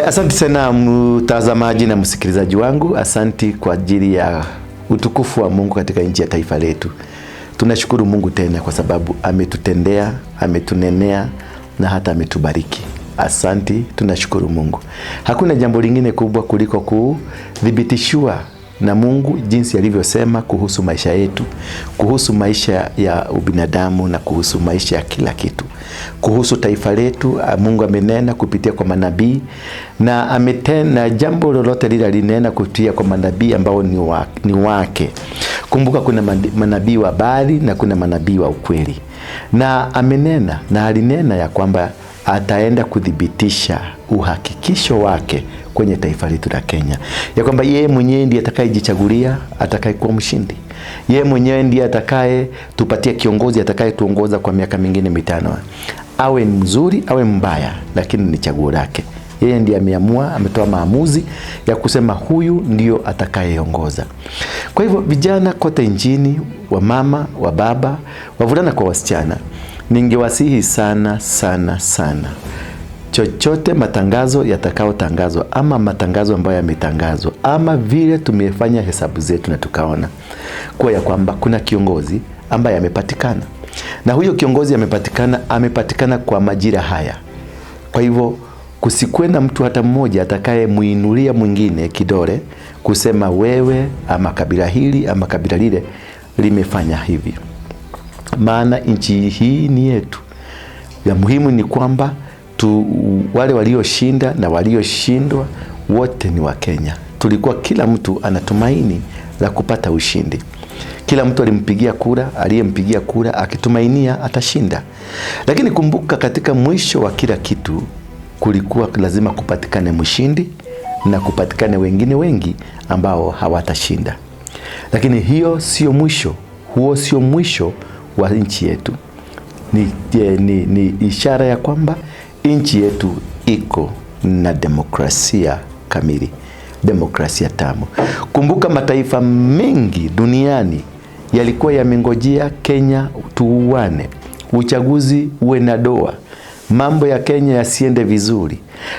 Asante sana mtazamaji na msikilizaji wangu. Asante kwa ajili ya utukufu wa Mungu katika nchi ya taifa letu. Tunashukuru Mungu tena kwa sababu ametutendea, ametunenea na hata ametubariki. Asante, tunashukuru Mungu. Hakuna jambo lingine kubwa kuliko kudhibitishwa na Mungu jinsi alivyosema kuhusu maisha yetu, kuhusu maisha ya ubinadamu na kuhusu maisha ya kila kitu. Kuhusu taifa letu, Mungu amenena kupitia kwa manabii na ametenda jambo lolote lile alinena kupitia kwa manabii ambao ni wake. Kumbuka kuna manabii wa bali na kuna manabii wa ukweli. Na amenena na alinena ya kwamba ataenda kudhibitisha uhakikisho wake kwenye taifa letu la Kenya. Ya kwamba yeye mwenyewe ndiye atakayejichagulia, atakayekuwa mshindi. Yeye mwenyewe ndiye atakaye tupatia kiongozi atakaye tuongoza kwa miaka mingine 5. Awe mzuri, awe mbaya, lakini ni chaguo lake. Yeye ndiye ameamua, ametoa maamuzi ya kusema huyu ndio atakayeongoza. Kwa hivyo vijana kote nchini, wa mama, wa baba, wavulana kwa wasichana, ningewasihi sana sana sana. Chochote matangazo yatakayotangazwa ama matangazo ambayo yametangazwa ama vile tumefanya hesabu zetu na tukaona kwa ya kwamba kuna kiongozi ambaye amepatikana. Na huyo kiongozi amepatikana kwa majira haya. Kwa hivyo kusikwe na mtu hata mmoja atakaye muinulia mwingine kidole kusema wewe ama kabila hili ama kabila lile limefanya hivi. Maana nchi hii ni yetu. Ya muhimu ni kwamba wale walioshinda na walioshindwa wote ni wa Kenya. Tulikuwa kila mtu anatumaini la kupata ushindi. Kila mtu alimpigia kura, aliyempigia kura akitumainia atashinda. Lakini kumbuka katika mwisho wa kila kitu kulikuwa lazima kupatikane mshindi na kupatikane wengine wengi ambao hawatashinda. Lakini hiyo sio mwisho, huo sio mwisho wa nchi yetu. Ni ishara ya kwamba nchi yetu iko na demokrasia kamili, demokrasia tamu. Kumbuka mataifa mengi duniani yalikuwa yamengojea Kenya tuuane, uchaguzi uwe na doa, mambo ya Kenya yasiende vizuri.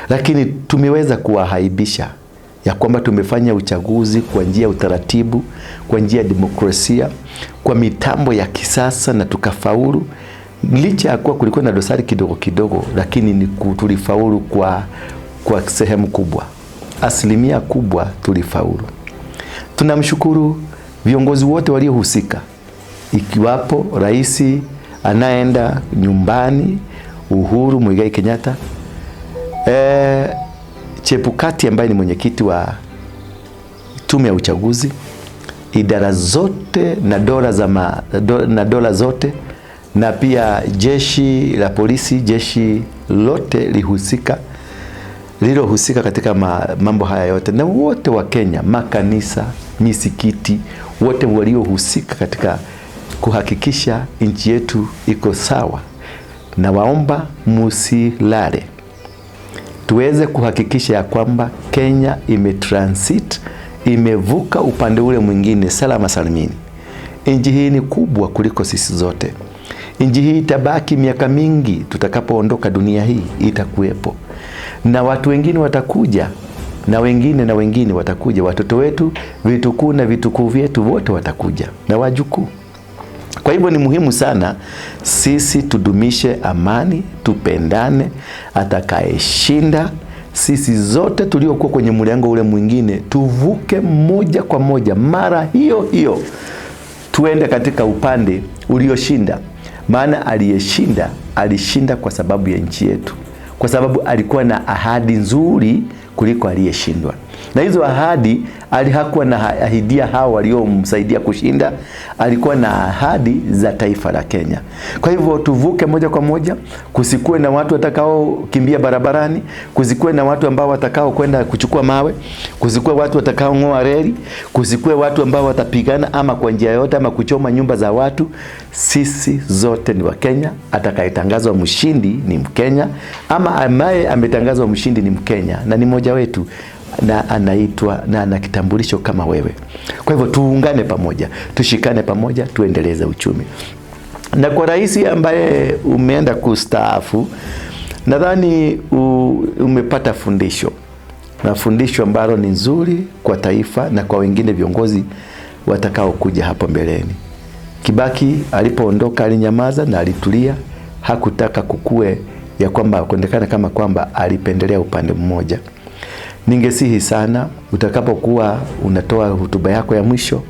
Lakini tumeweza kuwahaibisha ya kwamba tumefanya uchaguzi kwa njia ya utaratibu, kwa njia ya demokrasia, kwa mitambo ya kisasa na tukafaulu. Licha ya kuwa kulikuwa na dosari kidogo kidogo, lakini tulifaulu kwa sehemu kubwa. Asilimia kubwa tulifaulu. Tunamshukuru viongozi wote waliohusika, ikiwapo rais anaenda nyumbani Uhuru Muigai Kenyatta, Chebukati ambaye ni mwenyekiti wa tume ya uchaguzi, idara zote na dola zote, na pia jeshi la polisi, jeshi lote lilohusika katika mambo haya yote, na wote wa Kenya, makanisa, misikiti, wote waliohusika katika kuhakikisha nchi yetu iko sawa. Na waomba musilale, tuweze kuhakikisha ya kwamba Kenya imetransit, imevuka upande ule mwingine salama salimini. Nchi hii ni kubwa kuliko sisi zote. Nchi hii itabaki miaka mingi, tutakapoondoka dunia hii itakuwepo. Na watu wengine watakuja, na wengine watakuja. Watoto wetu, vitukuu na vitukuu vyetu wote watakuja, na wajukuu. Kwa hivyo ni muhimu sana sisi tudumishe amani, tupendane. Atakayeshinda, sisi zote tuliokuwa kwenye mlango ule mwingine tuvuke moja kwa moja mara hiyo hiyo, tuende katika upande ulioshinda. Maana aliyeshinda alishinda kwa sababu ya nchi yetu, kwa sababu alikuwa na ahadi nzuri kuliko aliyeshindwa. Na hizo ahadi hakuwa na ahidia hao waliomsaidia kushinda, alikuwa na ahadi za taifa la Kenya. Kwa hivyo tuvuke moja kwa moja, kusikue na watu watakao kimbia barabarani, kusikue na watu ambao watakao kwenda kuchukua mawe, kusikue watu watakao ngoa reli, kusikue watu ambao watapigana ama kwa njia yote ama kuchoma nyumba za watu. Sisi zote ni wa Kenya. Atakayetangazwa mshindi ni Mkenya, ama ambaye ametangazwa mshindi ni Mkenya na ni mmoja wetu, na anaitwa na ana kitambulisho kama wewe. Kwa hivyo tuungane pamoja, tushikane pamoja, tuendeleze uchumi. Na kwa rais ambaye umeenda kustaafu, nadhani umepata fundisho na fundisho ambalo ni nzuri kwa taifa na kwa wengine viongozi watakao kuja hapo mbeleni. Kibaki alipoondoka alinyamaza na alitulia, hakutaka kukue ya kwamba kuonekana kama kwamba alipendelea upande mmoja. Ningesihi sana utakapokuwa unatoa hotuba yako ya mwisho,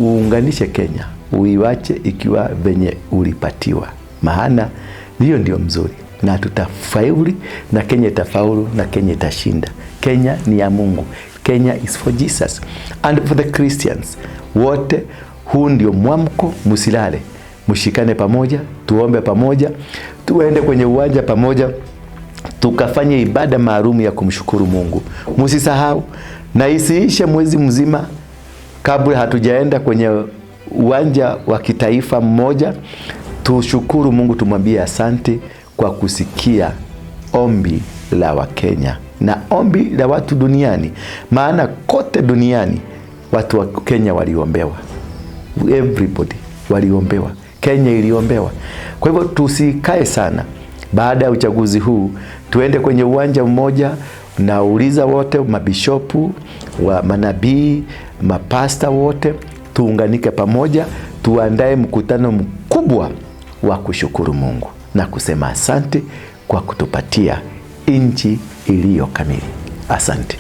uunganishe Kenya, uiwache ikiwa venye ulipatiwa, maana hiyo ndio mzuri, na tutafaulu na Kenya itafaulu na Kenya itashinda. Kenya ni ya Mungu. Kenya is for Jesus and for the Christians. Wote huu ndio mwamko, musilale, mshikane pamoja, tuombe pamoja, tuende kwenye uwanja pamoja, tukafanye ibada maalum ya kumshukuru Mungu. Msisahau, na isiishe mwezi mzima kabla hatujaenda kwenye uwanja wa kitaifa mmoja, tushukuru Mungu, tumwambie asante kwa kusikia ombi la Wakenya na ombi la watu duniani, maana kote duniani watu wa Kenya waliombewa. Everybody waliombewa. Kenya iliombewa. Kwa hivyo tusikae sana. Baada ya uchaguzi huu tuende kwenye uwanja mmoja, nauliza wote, mabishopu, wa manabii, mapasta wote, tuunganike pamoja, tuandae mkutano mkubwa wa kushukuru Mungu na kusema asante kwa kutupatia nchi iliyo kamili. Asante.